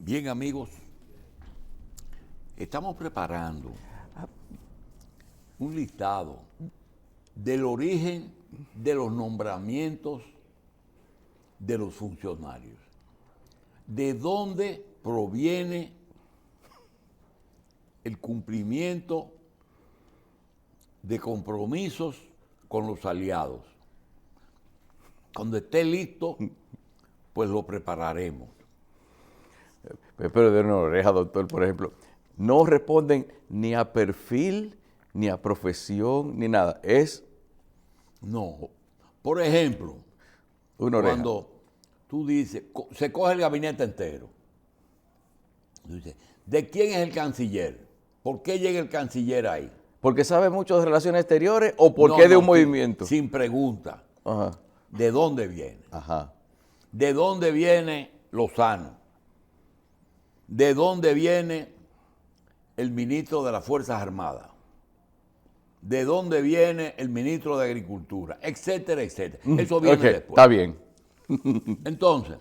Bien, amigos, estamos preparando un listado del origen de los nombramientos de los funcionarios. ¿De dónde proviene el cumplimiento de compromisos con los aliados? Cuando esté listo, pues lo prepararemos. Pero de una oreja, doctor, por ejemplo, no responden ni a perfil, ni a profesión, ni nada. Es No. Por ejemplo, una oreja. cuando tú dices, se coge el gabinete entero. Tú dices, ¿de quién es el canciller? ¿Por qué llega el canciller ahí? ¿Porque sabe mucho de relaciones exteriores o porque es de un movimiento? Sin pregunta. Ajá. ¿De dónde viene? Ajá. ¿De dónde viene Lozano? ¿De dónde viene el ministro de las Fuerzas Armadas? ¿De dónde viene el ministro de Agricultura? Etcétera, etcétera. Eso viene Okay, después. está bien. Entonces,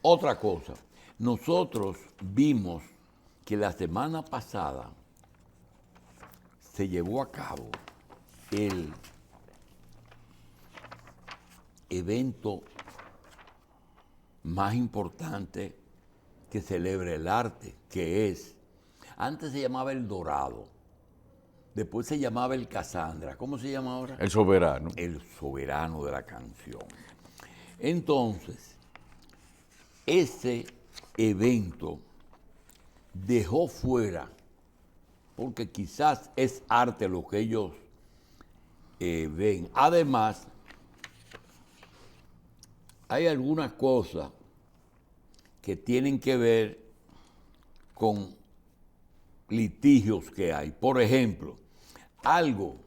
otra cosa. Nosotros vimos que la semana pasada se llevó a cabo el evento más importante que celebra el arte, que es, antes se llamaba El Dorado, después se llamaba El Casandra. ¿Cómo se llama ahora? El soberano. El soberano de la canción. Entonces, ese evento dejó fuera, porque quizás es arte lo que ellos ven. Además, hay algunas cosas que tienen que ver con litigios que hay. Por ejemplo, algo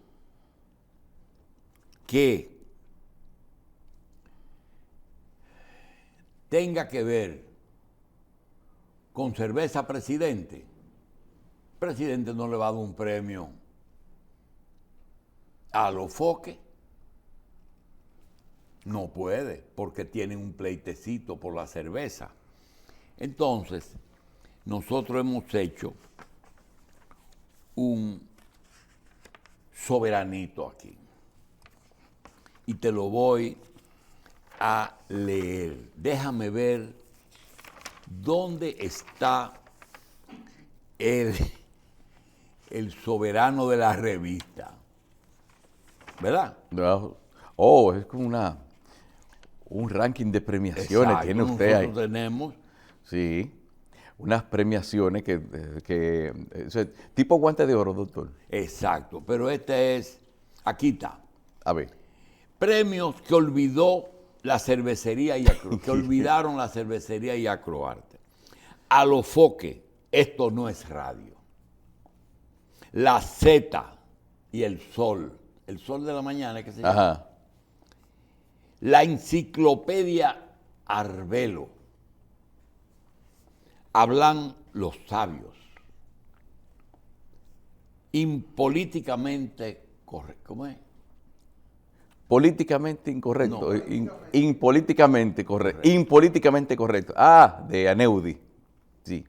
que tenga que ver con cerveza Presidente, el presidente no le va a dar un premio a los foques. No puede, porque tienen un pleitecito por la cerveza. Entonces, nosotros hemos hecho un soberanito aquí. Y te lo voy a leer. Déjame ver dónde está el soberano de la revista. ¿Verdad? Oh, es como un ranking de premiaciones. Exacto, Tiene usted ahí. nosotros tenemos. Sí, unas premiaciones tipo guante de oro, doctor. Exacto, pero este es, aquí está. A ver. Premios que olvidó la cervecería y que olvidaron la cervecería y Acroarte. A los foques, esto no es radio. La Z y el sol de la mañana, ¿qué se llama? Ajá. La enciclopedia Arbelo. Hablan los sabios. Impolíticamente correcto. ¿Cómo es? Políticamente incorrecto. No. Impolíticamente correcto. Impolíticamente correcto. Ah, de Aneudi. Sí.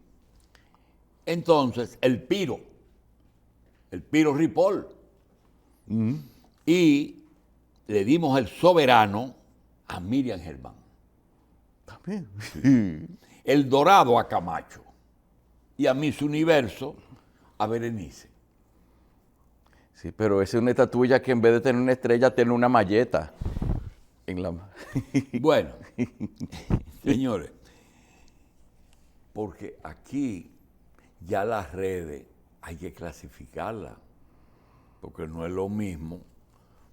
Entonces, el Piro Ripoll. Y le dimos el soberano a Miriam Germán. También. El Dorado a Camacho. Y a Miss Universo a Berenice. Sí, pero esa es una estatuilla que en vez de tener una estrella, tiene una malleta en la. Bueno, señores, porque aquí ya las redes hay que clasificarlas, porque no es lo mismo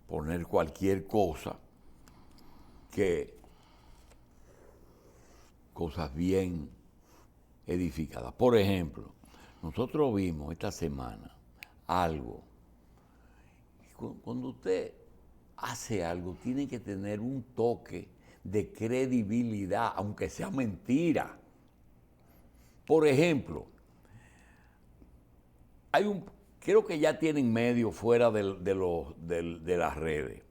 poner cualquier cosa que cosas bien edificadas. Por ejemplo, nosotros vimos esta semana algo. Cuando usted hace algo, tiene que tener un toque de credibilidad, aunque sea mentira. Por ejemplo, creo que ya tienen medios fuera de las redes.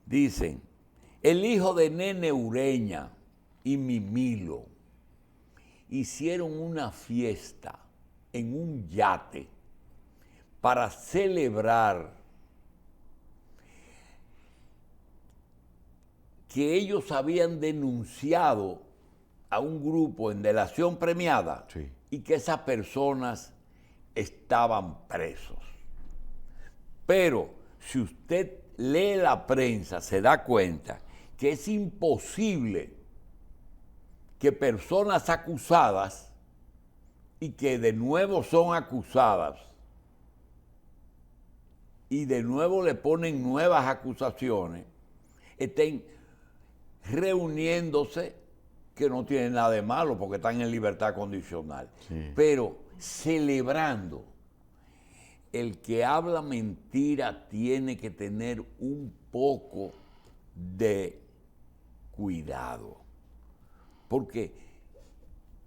Dicen, el hijo de Nene Ureña y Mimilo hicieron una fiesta en un yate para celebrar que ellos habían denunciado a un grupo en delación premiada Sí. y que esas personas estaban presos. Pero si usted lee la prensa, se da cuenta que es imposible que personas acusadas y que de nuevo son acusadas y de nuevo le ponen nuevas acusaciones, estén reuniéndose, que no tienen nada de malo porque están en libertad condicional, Sí. pero celebrando. El que habla mentira tiene que tener un poco de cuidado, porque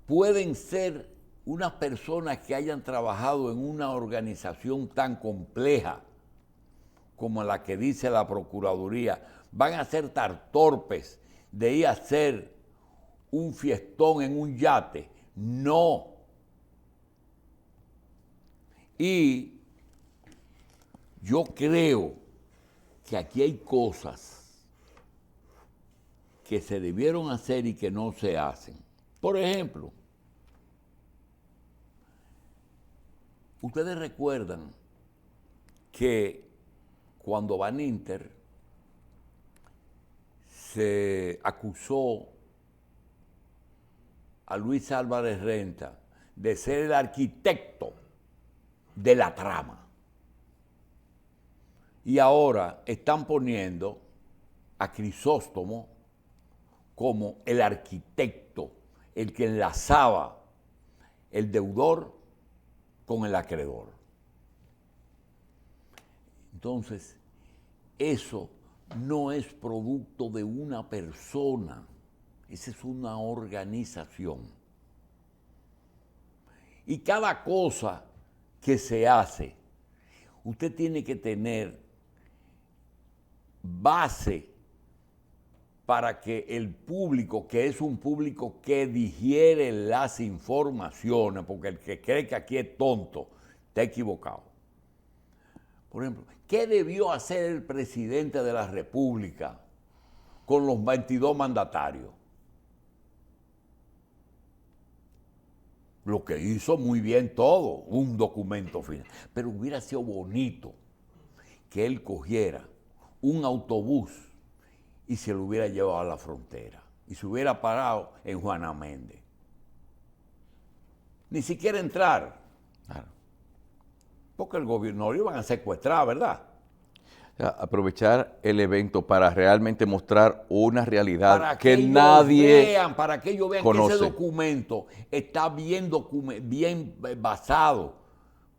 pueden ser unas personas que hayan trabajado en una organización tan compleja como la que dice la Procuraduría, van a ser tan torpes de ir a hacer un fiestón en un yate. No. Y yo creo que aquí hay cosas que se debieron hacer y que no se hacen. Por ejemplo, ustedes recuerdan que cuando Baninter se acusó a Luis Álvarez Renta de ser el arquitecto de la trama. Y ahora están poniendo a Crisóstomo como el arquitecto, el que enlazaba el deudor con el acreedor. Entonces, eso no es producto de una persona, esa es una organización. Y cada cosa que se hace, usted tiene que tener base para que el público, que es un público que digiere las informaciones, porque el que cree que aquí es tonto, está equivocado. Por ejemplo, ¿qué debió hacer el presidente de la República con los 22 mandatarios? Lo que hizo muy bien todo, un documento final. Pero hubiera sido bonito que él cogiera un autobús y se lo hubiera llevado a la frontera y se hubiera parado en Juana Méndez. Ni siquiera entrar. Claro. Porque el gobierno lo iban a secuestrar, ¿verdad? O sea, aprovechar el evento para realmente mostrar una realidad Para que ellos nadie vean, para que ellos vean conoce. que ese documento está bien basado.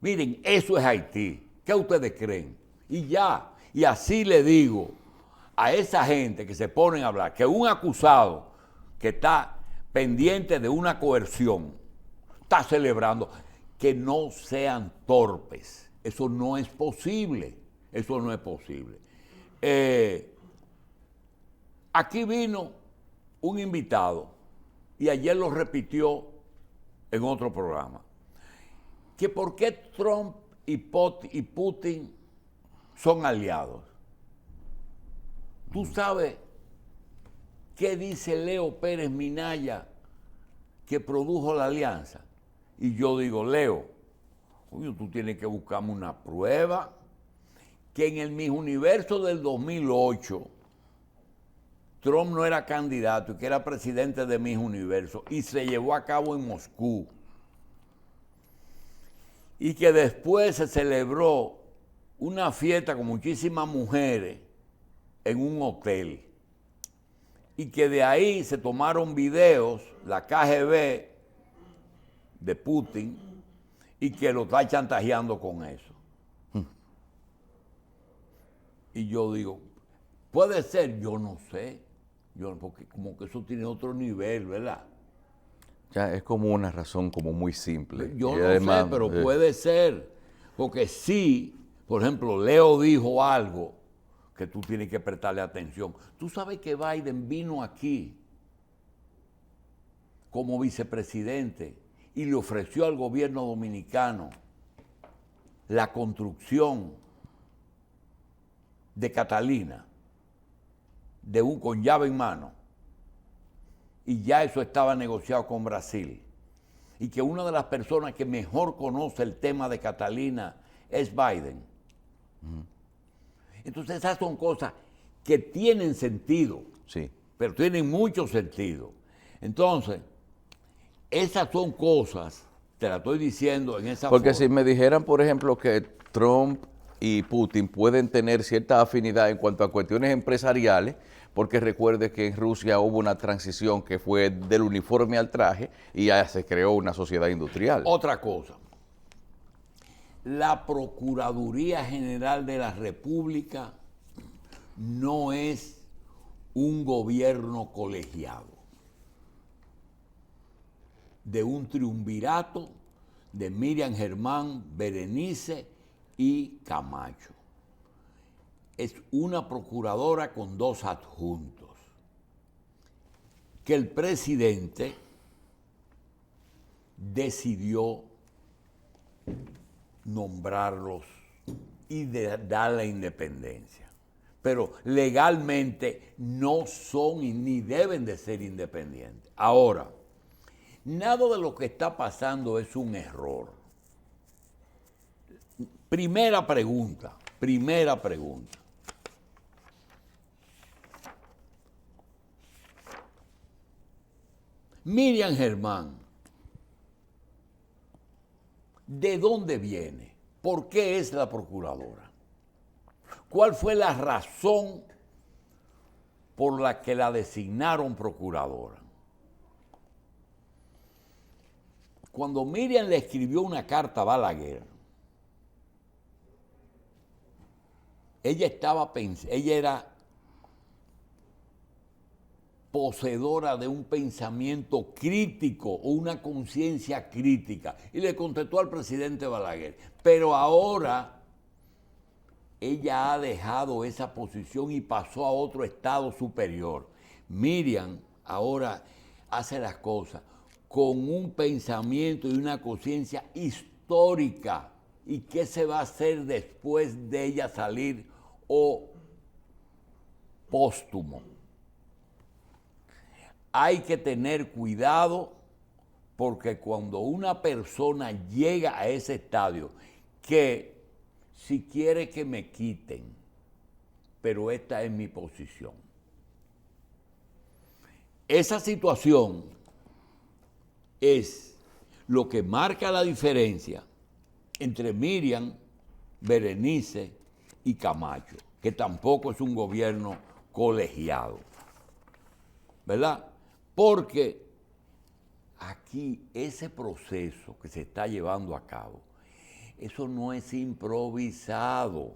Miren, eso es Haití. ¿Qué ustedes creen? Y ya, y así le digo a esa gente que se ponen a hablar, que un acusado que está pendiente de una coerción, está celebrando, que no sean torpes. Eso no es posible. Eso no es posible. Aquí vino un invitado y ayer lo repitió en otro programa, que por qué Trump y Putin son aliados. ¿Tú sabes qué dice Leo Pérez Minaya, que produjo la alianza? Y yo digo, Leo, oye, tú tienes que buscarme una prueba que en el Miss Universo del 2008 Trump no era candidato y que era presidente de Miss Universo y se llevó a cabo en Moscú. Y que después se celebró una fiesta con muchísimas mujeres en un hotel. Y que de ahí se tomaron videos, la KGB de Putin, y que lo está chantajeando con eso. Y yo digo, puede ser, yo no sé, porque como que eso tiene otro nivel, ¿verdad? Ya es como una razón como muy simple. Yo Y no además, sé, pero puede ser, porque sí, por ejemplo, Leo dijo algo que tú tienes que prestarle atención. Tú sabes que Biden vino aquí como vicepresidente y le ofreció al gobierno dominicano la construcción de Catalina con llave en mano, y ya eso estaba negociado con Brasil, y que una de las personas que mejor conoce el tema de Catalina es Biden. Entonces esas son cosas que tienen sentido, Sí. pero tienen mucho sentido. Entonces, esas son cosas, te la estoy diciendo en esa Porque forma. si me dijeran, por ejemplo, que Trump y Putin pueden tener cierta afinidad en cuanto a cuestiones empresariales, porque recuerde que en Rusia hubo una transición que fue del uniforme al traje y ya se creó una sociedad industrial. Otra cosa, la Procuraduría General de la República no es un gobierno colegiado de un triunvirato de Miriam Germán, Berenice y Camacho. Es una procuradora con 2 adjuntos, que el presidente decidió nombrarlos y dar la independencia. Pero legalmente no son y ni deben de ser independientes. Ahora, nada de lo que está pasando es un error. Primera pregunta. Miriam Germán, ¿de dónde viene? ¿Por qué es la procuradora? ¿Cuál fue la razón por la que la designaron procuradora? Cuando Miriam le escribió una carta a Balaguer, ella era poseedora de un pensamiento crítico o una conciencia crítica, y le contestó al presidente Balaguer. Pero ahora ella ha dejado esa posición y pasó a otro estado superior. Miriam ahora hace las cosas con un pensamiento y una conciencia histórica. ¿Y qué se va a hacer después de ella salir o póstumo? Hay que tener cuidado, porque cuando una persona llega a ese estadio, que si quiere que me quiten, pero esta es mi posición. Esa situación es lo que marca la diferencia entre Miriam, Berenice y Camacho, que tampoco es un gobierno colegiado, ¿verdad? Porque aquí ese proceso que se está llevando a cabo, eso no es improvisado.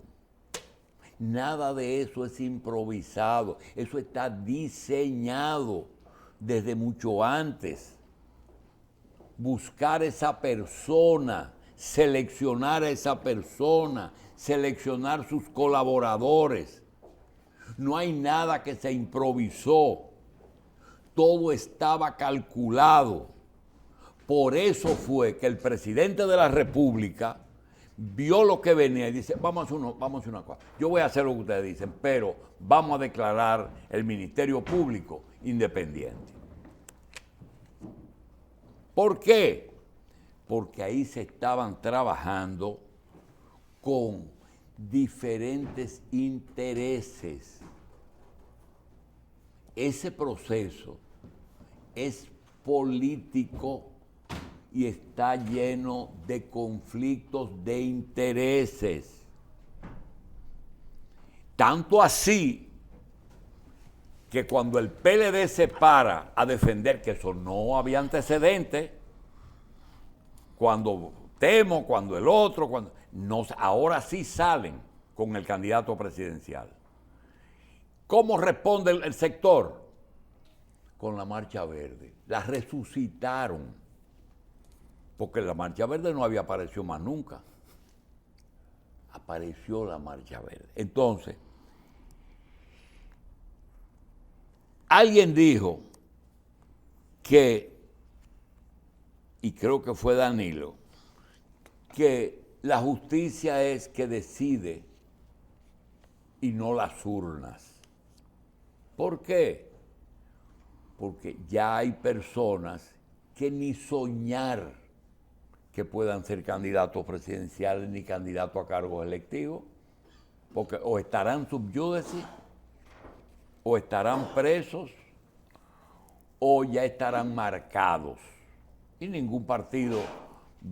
Nada de eso es improvisado. Eso está diseñado desde mucho antes. Buscar esa persona, seleccionar a esa persona, seleccionar sus colaboradores. No hay nada que se improvisó. Todo estaba calculado. Por eso fue que el presidente de la República vio lo que venía y dice, vamos a hacer una cosa. Yo voy a hacer lo que ustedes dicen, pero vamos a declarar el Ministerio Público independiente. ¿Por qué? Porque ahí se estaban trabajando con diferentes intereses. Ese proceso es político y está lleno de conflictos de intereses. Tanto así que cuando el PLD se para a defender que eso no había antecedentes, cuando Temo, cuando el otro, ahora sí salen con el candidato presidencial. ¿Cómo responde el sector? Con la Marcha Verde. La resucitaron. Porque la Marcha Verde no había aparecido más nunca. Apareció la Marcha Verde. Entonces, alguien dijo que y creo que fue Danilo, que la justicia es que decide y no las urnas. ¿Por qué? Porque ya hay personas que ni soñar que puedan ser candidatos presidenciales ni candidatos a cargos electivos, porque o estarán sub iudice, o estarán presos, o ya estarán marcados. Y ningún partido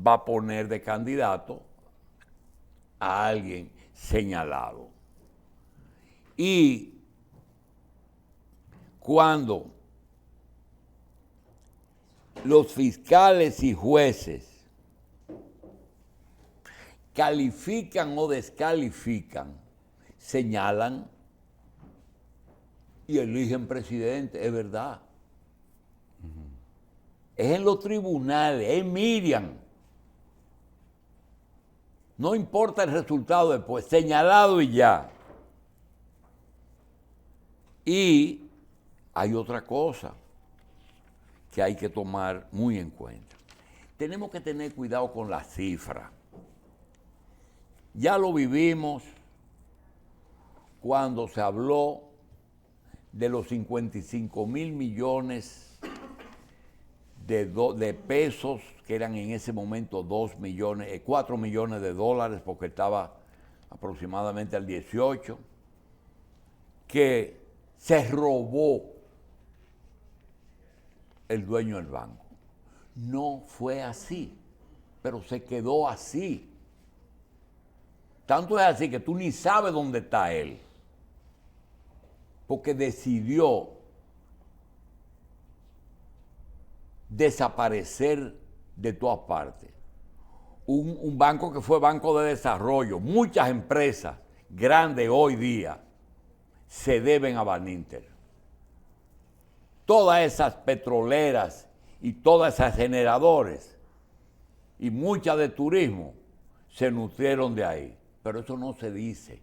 va a poner de candidato a alguien señalado. Y cuando los fiscales y jueces califican o descalifican, señalan y eligen presidente, es verdad. Es en los tribunales, es Miriam. No importa el resultado después, señalado y ya. Y hay otra cosa que hay que tomar muy en cuenta. Tenemos que tener cuidado con las cifras. Ya lo vivimos cuando se habló de los 55,000 millones de pesos, que eran en ese momento 4 millones de dólares, porque estaba aproximadamente al 18, que se robó el dueño del banco. No fue así, pero se quedó así. Tanto es así que tú ni sabes dónde está él, porque decidió desaparecer de todas partes. Un banco que fue banco de desarrollo. Muchas empresas grandes hoy día se deben a Baninter. Todas esas petroleras y todas esas generadores y muchas de turismo se nutrieron de ahí. Pero eso no se dice.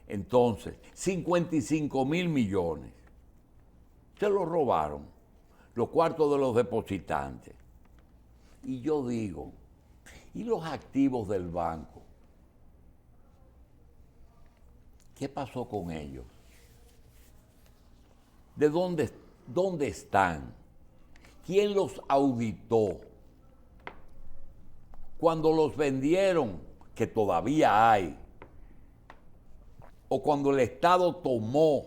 Entonces, 55,000 millones se los robaron, los cuartos de los depositantes. Y yo digo, ¿y los activos del banco? ¿Qué pasó con ellos? ¿De dónde están? ¿Quién los auditó? Cuando los vendieron, que todavía hay, o cuando el Estado tomó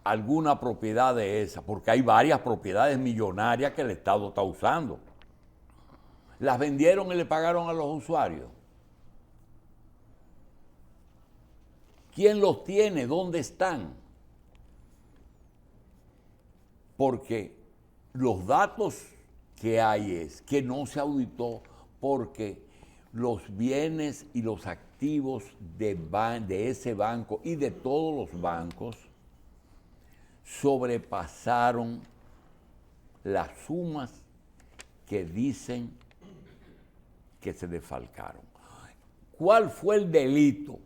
alguna propiedad de esa, porque hay varias propiedades millonarias que el Estado está usando. ¿Las vendieron y le pagaron a los usuarios? ¿Quién los tiene? ¿Dónde están? Porque los datos que hay es que no se auditó porque los bienes y los activos de ese banco y de todos los bancos sobrepasaron las sumas que dicen que se desfalcaron. ¿Cuál fue el delito?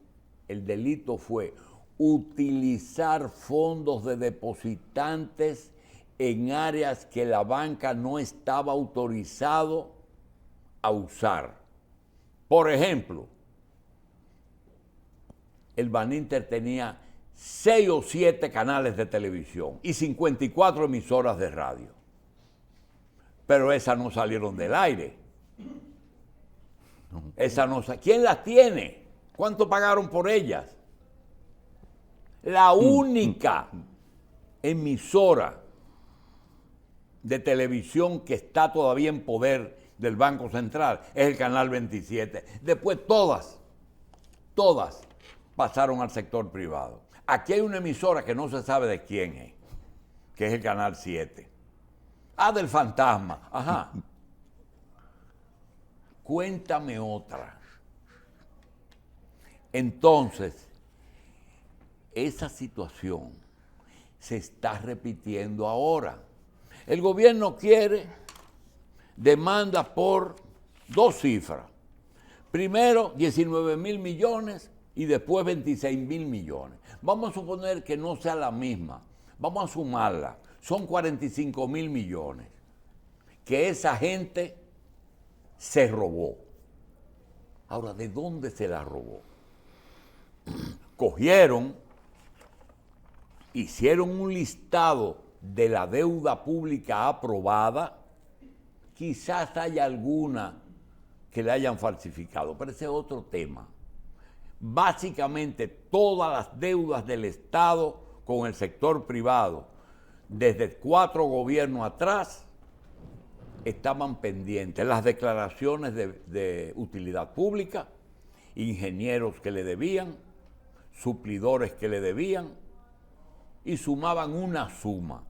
El delito fue utilizar fondos de depositantes en áreas que la banca no estaba autorizado a usar. Por ejemplo, el Baninter tenía 6 o 7 canales de televisión y 54 emisoras de radio. Pero esas no salieron del aire. ¿Quién las tiene? ¿Cuánto pagaron por ellas? La única emisora de televisión que está todavía en poder del Banco Central es el Canal 27. Después todas pasaron al sector privado. Aquí hay una emisora que no se sabe de quién es, que es el Canal 7. Del fantasma. Ajá. Cuéntame otra. Entonces, esa situación se está repitiendo ahora. El gobierno quiere demanda por 2 cifras. Primero 19,000 millones y después 26,000 millones. Vamos a suponer que no sea la misma. Vamos a sumarla. Son 45,000 millones. Que esa gente se robó. Ahora, ¿de dónde se la robó? Cogieron, hicieron un listado de la deuda pública aprobada, quizás haya alguna que le hayan falsificado, pero ese es otro tema. Básicamente todas las deudas del Estado con el sector privado, desde 4 gobiernos atrás, estaban pendientes. Las declaraciones de utilidad pública, ingenieros que le debían, suplidores que le debían, y sumaban una suma.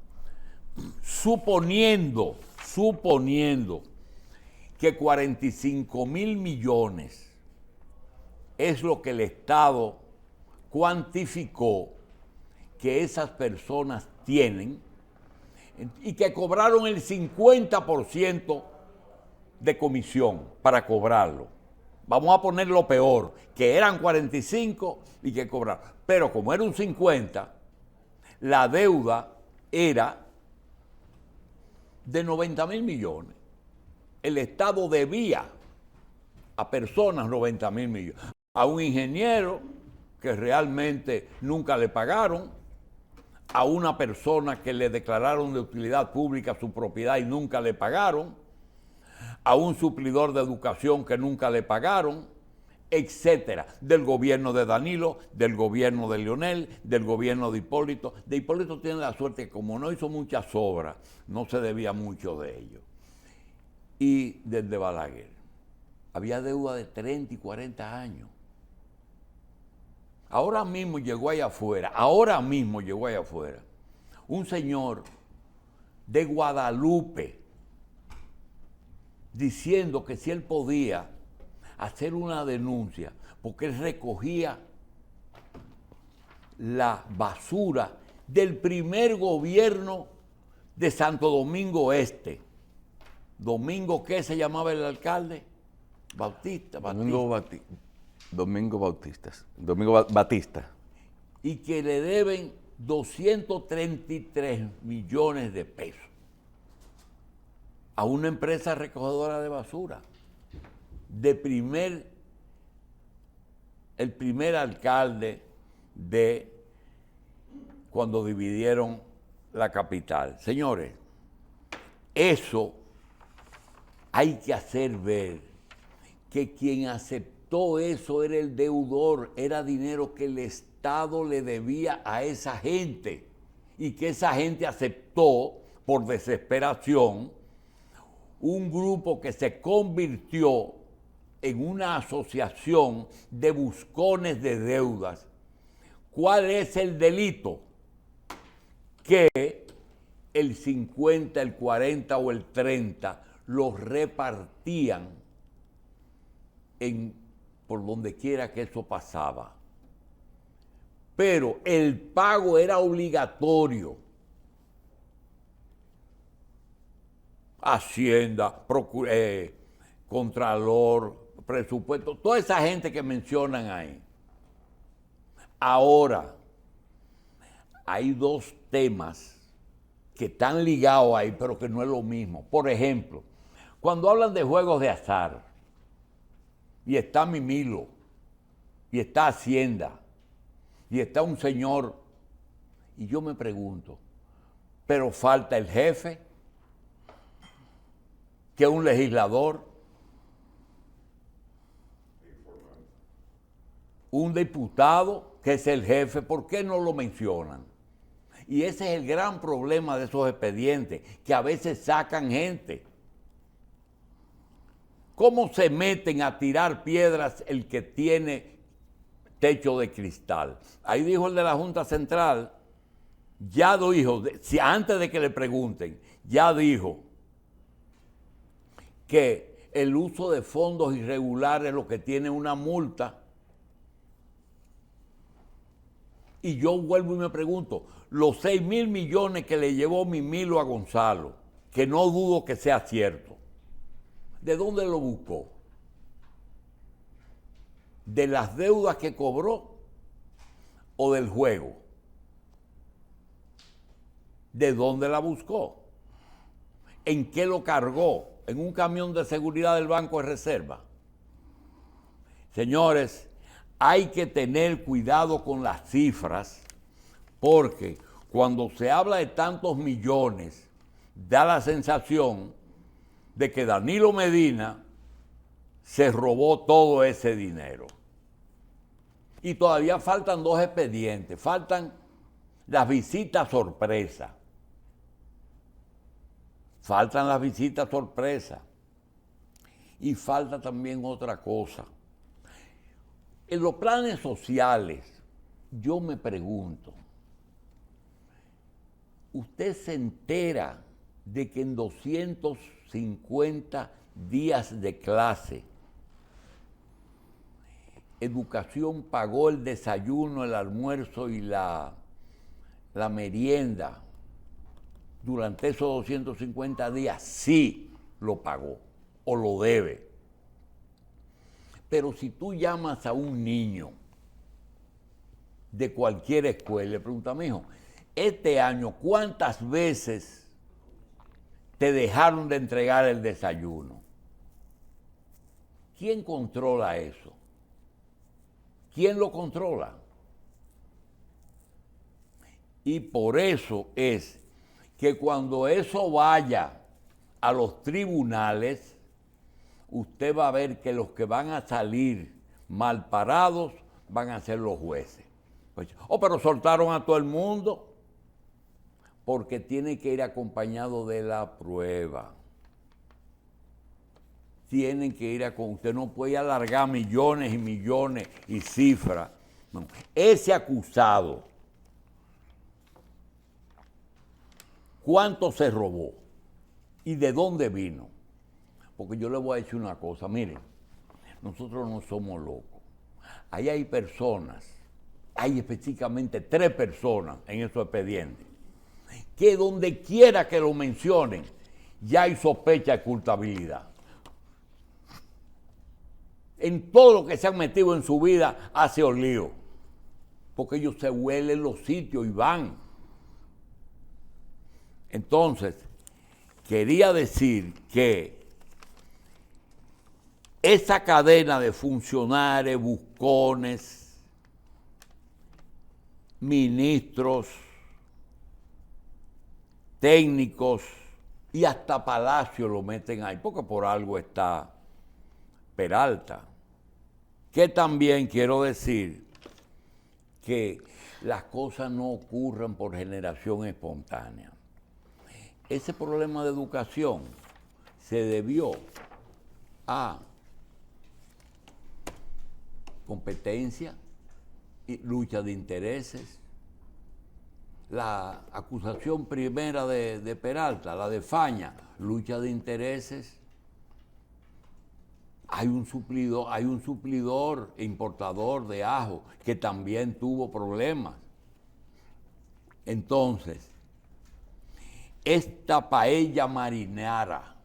Suponiendo que 45,000 millones es lo que el Estado cuantificó que esas personas tienen y que cobraron el 50% de comisión para cobrarlo. Vamos a poner lo peor, que eran 45 y que cobraron. Pero como era un 50, la deuda era de 90,000 millones. El Estado debía a personas 90,000 millones. A un ingeniero que realmente nunca le pagaron, a una persona que le declararon de utilidad pública su propiedad y nunca le pagaron, a un suplidor de educación que nunca le pagaron, etcétera, del gobierno de Danilo, del gobierno de Leonel, del gobierno de Hipólito. De Hipólito tiene la suerte que como no hizo muchas obras, no se debía mucho de ello. Y del de Balaguer. Había deuda de 30 y 40 años. Ahora mismo llegó allá afuera, un señor de Guadalupe diciendo que si él podía hacer una denuncia, porque él recogía la basura del primer gobierno de Santo Domingo Este. ¿Domingo qué se llamaba el alcalde? Domingo Batista. Y que le deben 233 millones de pesos a una empresa recogedora de basura. El primer alcalde de cuando dividieron la capital. Señores, eso hay que hacer ver que quien aceptó eso era el deudor, era dinero que el Estado le debía a esa gente y que esa gente aceptó por desesperación un grupo que se convirtió en una asociación de buscones de deudas. ¿Cuál es el delito? Que el 50, el 40 o el 30 los repartían por donde quiera que eso pasaba. Pero el pago era obligatorio. Hacienda, Contralor, presupuesto, toda esa gente que mencionan ahí. Ahora, hay 2 temas que están ligados ahí, pero que no es lo mismo. Por ejemplo, cuando hablan de juegos de azar, y está Mimilo, y está Hacienda, y está un señor, y yo me pregunto, pero falta el jefe, que es un legislador, un diputado, que es el jefe, ¿por qué no lo mencionan? Y ese es el gran problema de esos expedientes, que a veces sacan gente. ¿Cómo se meten a tirar piedras el que tiene techo de cristal? Ahí dijo el de la Junta Central, ya dijo, antes de que le pregunten, ya dijo que el uso de fondos irregulares lo que tiene una multa. Y yo vuelvo y me pregunto, los 6,000 millones que le llevó Mimilo a Gonzalo, que no dudo que sea cierto, ¿de dónde lo buscó? ¿De las deudas que cobró o del juego? ¿De dónde la buscó? ¿En qué lo cargó? en un camión de seguridad del Banco de Reserva. Señores, hay que tener cuidado con las cifras, porque cuando se habla de tantos millones, da la sensación de que Danilo Medina se robó todo ese dinero. Y todavía faltan 2 expedientes, faltan las visitas sorpresa. Faltan las visitas sorpresa. Y falta también otra cosa. En los planes sociales, yo me pregunto, ¿usted se entera de que en 250 días de clase, Educación pagó el desayuno, el almuerzo y la merienda durante esos 250 días? Sí, lo pagó o lo debe. Pero si tú llamas a un niño de cualquier escuela y le preguntas, mijo, este año, ¿cuántas veces te dejaron de entregar el desayuno? ¿Quién controla eso? ¿Quién lo controla? Y por eso es que cuando eso vaya a los tribunales, usted va a ver que los que van a salir mal parados van a ser los jueces. Pues, pero soltaron a todo el mundo, porque tiene que ir acompañado de la prueba. Tienen que ir usted no puede alargar millones y millones y cifras. No. Ese acusado, ¿cuánto se robó? ¿Y de dónde vino? Porque yo le voy a decir una cosa, miren, nosotros no somos locos. Ahí hay personas, hay específicamente 3 personas en esos expedientes, que donde quiera que lo mencionen, ya hay sospecha de culpabilidad. En todo lo que se han metido en su vida hace lío, porque ellos se huelen los sitios y van. Entonces, quería decir que esa cadena de funcionarios, buscones, ministros, técnicos y hasta Palacio lo meten ahí, porque por algo está Peralta. Que también quiero decir que las cosas no ocurren por generación espontánea. Ese problema de educación se debió a competencia y lucha de intereses. La acusación primera de Peralta, la de Faña, lucha de intereses. Hay un suplidor e importador de ajo que también tuvo problemas. Entonces, esta paella marinara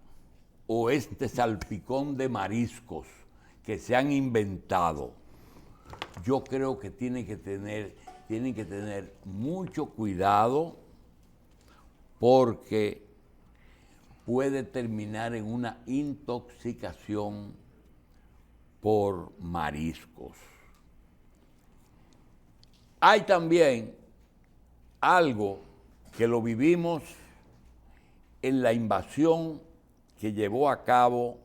o este salpicón de mariscos que se han inventado, yo creo que tienen que tener mucho cuidado, porque puede terminar en una intoxicación por mariscos. Hay también algo que lo vivimos en la invasión que llevó a cabo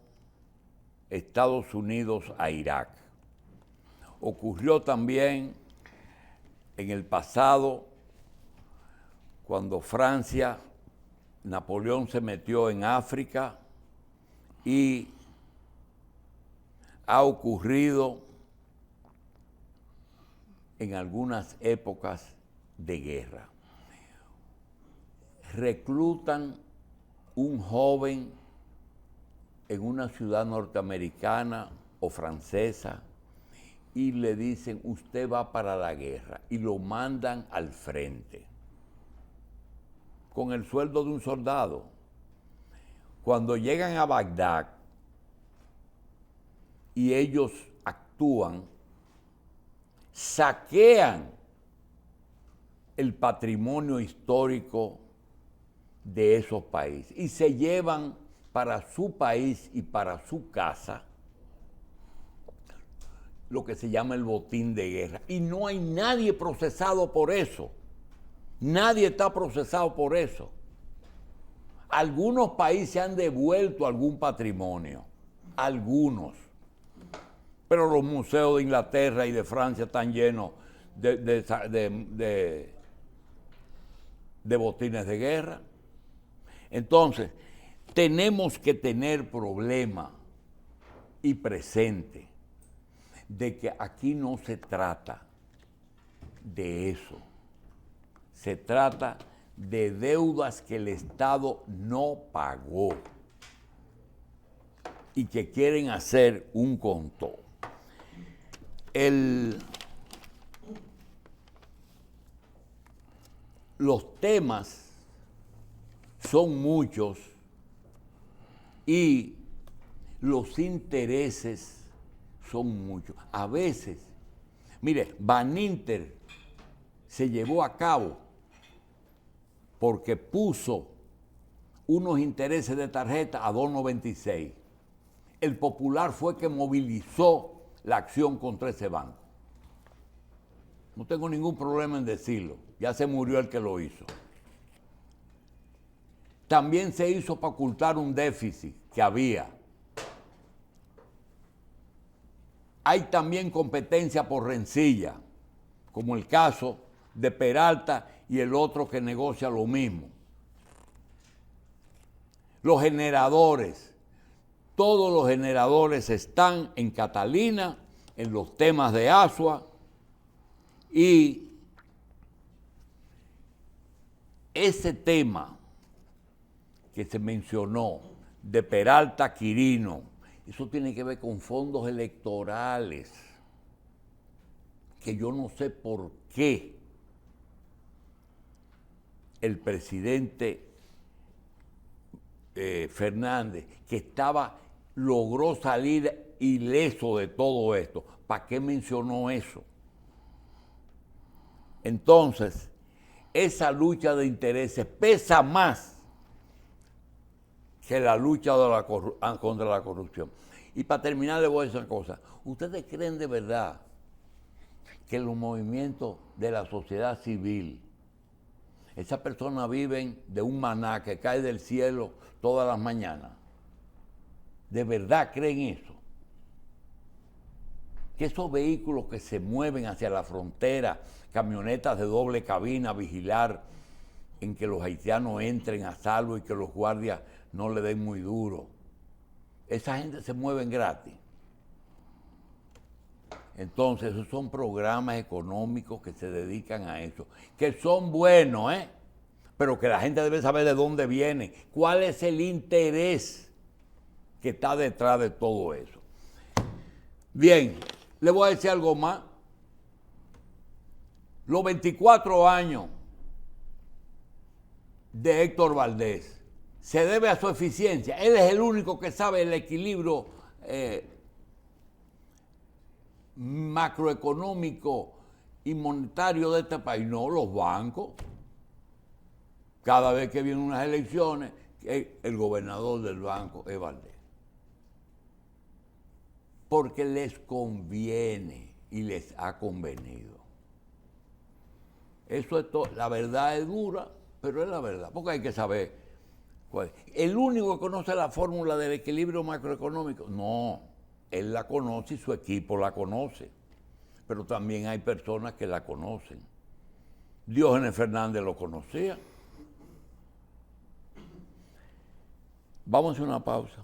Estados Unidos a Irak. Ocurrió también en el pasado, cuando Francia, Napoleón se metió en África, y ha ocurrido en algunas épocas de guerra. Reclutan un joven en una ciudad norteamericana o francesa y le dicen, usted va para la guerra, y lo mandan al frente con el sueldo de un soldado. Cuando llegan a Bagdad y ellos actúan, saquean el patrimonio histórico de esos países y se llevan para su país y para su casa lo que se llama el botín de guerra. Y no hay nadie procesado por eso. Nadie está procesado por eso. Algunos países han devuelto algún patrimonio. Algunos. Pero los museos de Inglaterra y de Francia están llenos de botines de guerra. Entonces, tenemos que tener problema y presente de que aquí no se trata de eso. Se trata de deudas que el Estado no pagó y que quieren hacer un contó. Los temas son muchos y los intereses son muchos. A veces, mire, Baninter se llevó a cabo porque puso unos intereses de tarjeta a 2.96. El Popular fue que movilizó la acción contra ese banco. No tengo ningún problema en decirlo. Ya se murió el que lo hizo. También se hizo para ocultar un déficit que había. Hay también competencia por rencilla, como el caso de Peralta y el otro que negocia lo mismo. Los generadores, todos los generadores están en Catalina, en los temas de Asua, y ese tema que se mencionó de Peralta Quirino, eso tiene que ver con fondos electorales, que yo no sé por qué el presidente Fernández, que logró salir ileso de todo esto, ¿para qué mencionó eso? Entonces, esa lucha de intereses pesa más que la lucha contra la corrupción. Y para terminar, le voy a decir una cosa. ¿Ustedes creen de verdad que los movimientos de la sociedad civil, esas personas viven de un maná que cae del cielo todas las mañanas? ¿De verdad creen eso? Que esos vehículos que se mueven hacia la frontera, camionetas de doble cabina, vigilar en que los haitianos entren a salvo y que los guardias no le den muy duro, esa gente se mueve gratis. Entonces, esos son programas económicos que se dedican a eso, que son buenos, pero que la gente debe saber de dónde viene, cuál es el interés que está detrás de todo eso. Bien, le voy a decir algo más. Los 24 años de Héctor Valdés se debe a su eficiencia. Él es el único que sabe el equilibrio macroeconómico y monetario de este país. No, los bancos. Cada vez que vienen unas elecciones, el gobernador del banco es Valdés. Porque les conviene y les ha convenido. Eso es todo. La verdad es dura, pero es la verdad. Porque hay que saber cuál es. ¿El único que conoce la fórmula del equilibrio macroeconómico? No, él la conoce y su equipo la conoce. Pero también hay personas que la conocen. Diógenes Fernández lo conocía. Vamos a hacer una pausa.